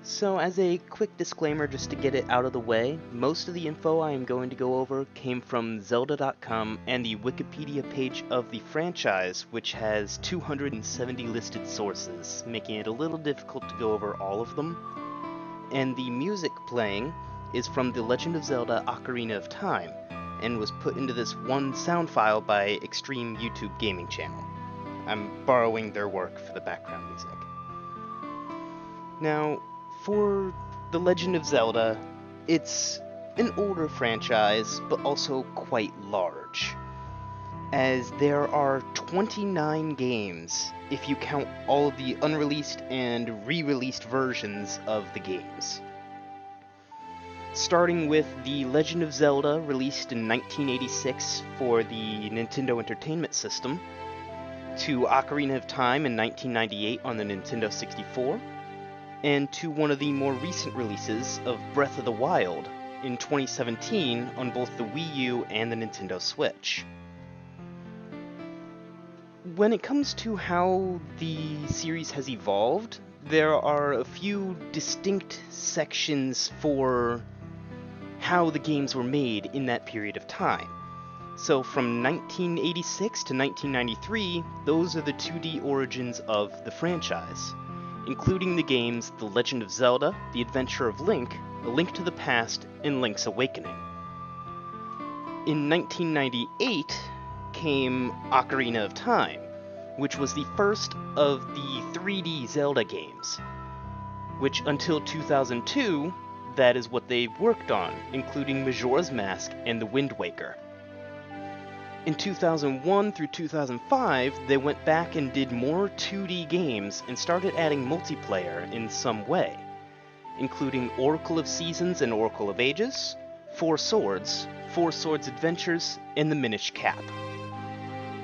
So as a quick disclaimer just to get it out of the way, most of the info I am going to go over came from Zelda.com and the Wikipedia page of the franchise, which has 270 listed sources, making it a little difficult to go over all of them. And the music playing is from The Legend of Zelda Ocarina of Time, and was put into this one sound file by Extreme YouTube Gaming Channel. I'm borrowing their work for the background music. Now, for The Legend of Zelda, it's an older franchise, but also quite large, as there are 29 games if you count all of the unreleased and re-released versions of the games. Starting with The Legend of Zelda, released in 1986 for the Nintendo Entertainment System, to Ocarina of Time in 1998 on the Nintendo 64, and to one of the more recent releases of Breath of the Wild in 2017 on both the Wii U and the Nintendo Switch. When it comes to how the series has evolved, there are a few distinct sections for how the games were made in that period of time. So from 1986 to 1993, those are the 2D origins of the franchise, including the games The Legend of Zelda, The Adventure of Link, A Link to the Past, and Link's Awakening. In 1998 came Ocarina of Time, which was the first of the 3D Zelda games, which until 2002, that is what they worked on, including Majora's Mask and The Wind Waker. In 2001 through 2005, they went back and did more 2D games and started adding multiplayer in some way, including Oracle of Seasons and Oracle of Ages, Four Swords Adventures, and the Minish Cap.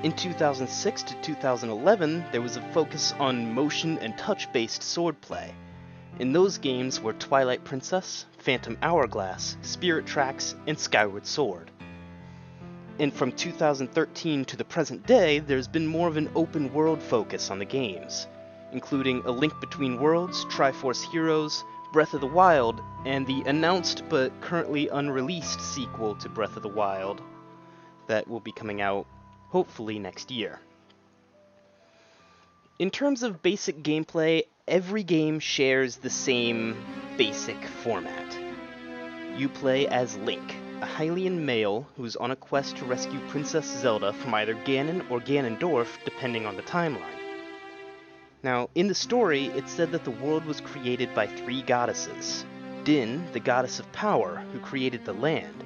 In 2006 to 2011, there was a focus on motion and touch-based swordplay. And those games were Twilight Princess, Phantom Hourglass, Spirit Tracks, and Skyward Sword. And from 2013 to the present day, there's been more of an open world focus on the games, including A Link Between Worlds, Triforce Heroes, Breath of the Wild, and the announced but currently unreleased sequel to Breath of the Wild that will be coming out hopefully next year. In terms of basic gameplay, every game shares the same basic format. You play as Link, a Hylian male who's on a quest to rescue Princess Zelda from either Ganon or Ganondorf, depending on the timeline. Now, in the story, it's said that the world was created by three goddesses. Din, the goddess of power, who created the land.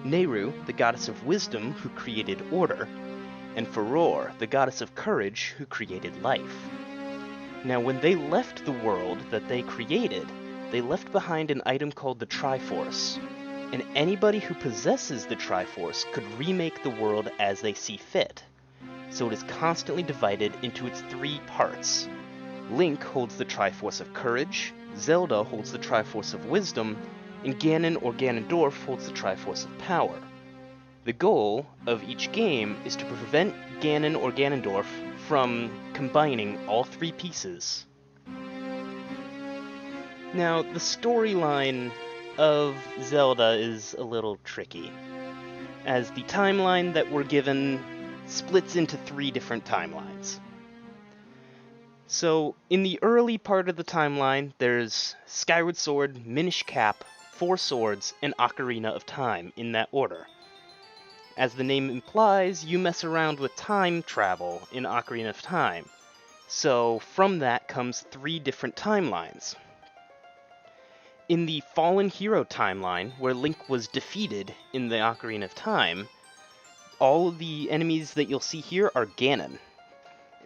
Nehru, the goddess of wisdom, who created order. And Furor, the goddess of courage, who created life. Now, when they left the world that they created, they left behind an item called the Triforce. And anybody who possesses the Triforce could remake the world as they see fit. So it is constantly divided into its three parts. Link holds the Triforce of Courage, Zelda holds the Triforce of Wisdom, and Ganon or Ganondorf holds the Triforce of Power. The goal of each game is to prevent Ganon or Ganondorf from combining all three pieces. Now, the storyline of Zelda is a little tricky, as the timeline that we're given splits into three different timelines. So, in the early part of the timeline, there's Skyward Sword, Minish Cap, Four Swords, and Ocarina of Time, in that order. As the name implies, you mess around with time travel in Ocarina of Time. So, from that comes three different timelines. In the Fallen Hero timeline, where Link was defeated in the Ocarina of Time, all of the enemies that you'll see here are Ganon.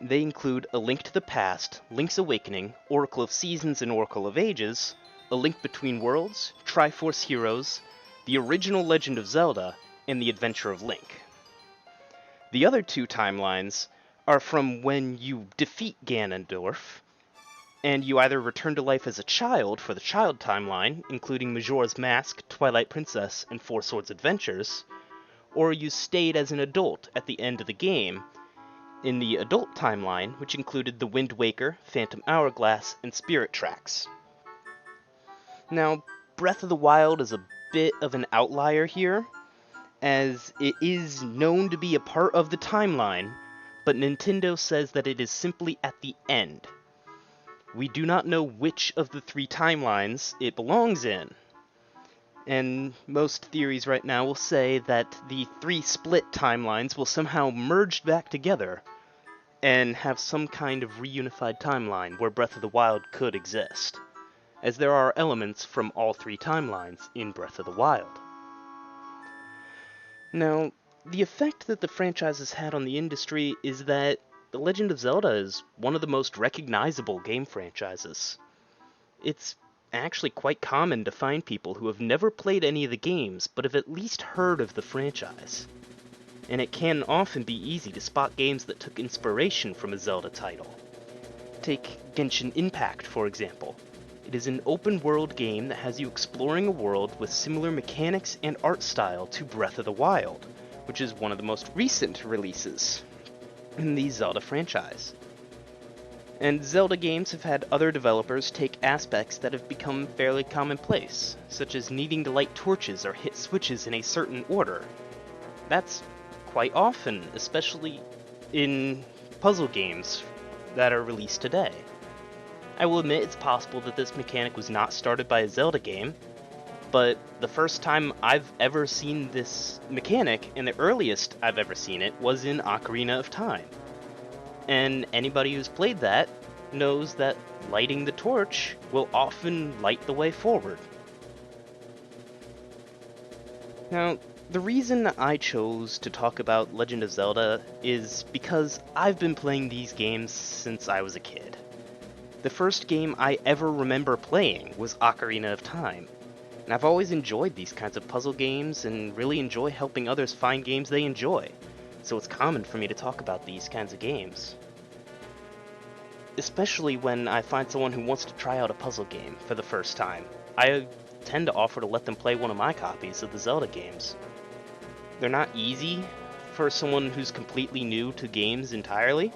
They include A Link to the Past, Link's Awakening, Oracle of Seasons and Oracle of Ages, A Link Between Worlds, Triforce Heroes, the original Legend of Zelda, and The Adventure of Link. The other two timelines are from when you defeat Ganondorf, and you either return to life as a child for the child timeline, including Majora's Mask, Twilight Princess, and Four Swords Adventures, or you stayed as an adult at the end of the game, in the adult timeline, which included The Wind Waker, Phantom Hourglass, and Spirit Tracks. Now, Breath of the Wild is a bit of an outlier here, as it is known to be a part of the timeline, but Nintendo says that it is simply at the end. We do not know which of the three timelines it belongs in. And most theories right now will say that the three split timelines will somehow merge back together and have some kind of reunified timeline where Breath of the Wild could exist, as there are elements from all three timelines in Breath of the Wild. Now, the effect that the franchise has had on the industry is that The Legend of Zelda is one of the most recognizable game franchises. It's actually quite common to find people who have never played any of the games but have at least heard of the franchise. And it can often be easy to spot games that took inspiration from a Zelda title. Take Genshin Impact, for example. It is an open-world game that has you exploring a world with similar mechanics and art style to Breath of the Wild, which is one of the most recent releases in the Zelda franchise. And Zelda games have had other developers take aspects that have become fairly commonplace, such as needing to light torches or hit switches in a certain order. That's quite often, especially in puzzle games that are released today. I will admit it's possible that this mechanic was not started by a Zelda game, but the first time I've ever seen this mechanic, and the earliest I've ever seen it, was in Ocarina of Time. And anybody who's played that knows that lighting the torch will often light the way forward. Now, the reason I chose to talk about Legend of Zelda is because I've been playing these games since I was a kid. The first game I ever remember playing was Ocarina of Time, and I've always enjoyed these kinds of puzzle games and really enjoy helping others find games they enjoy, so it's common for me to talk about these kinds of games. Especially when I find someone who wants to try out a puzzle game for the first time. I tend to offer to let them play one of my copies of the Zelda games. They're not easy for someone who's completely new to games entirely,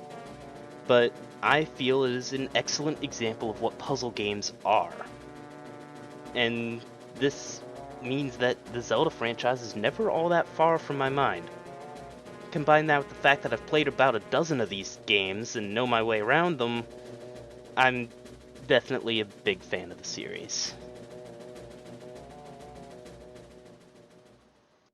but I feel it is an excellent example of what puzzle games are. And this means that the Zelda franchise is never all that far from my mind. Combine that with the fact that I've played about a dozen of these games and know my way around them, I'm definitely a big fan of the series.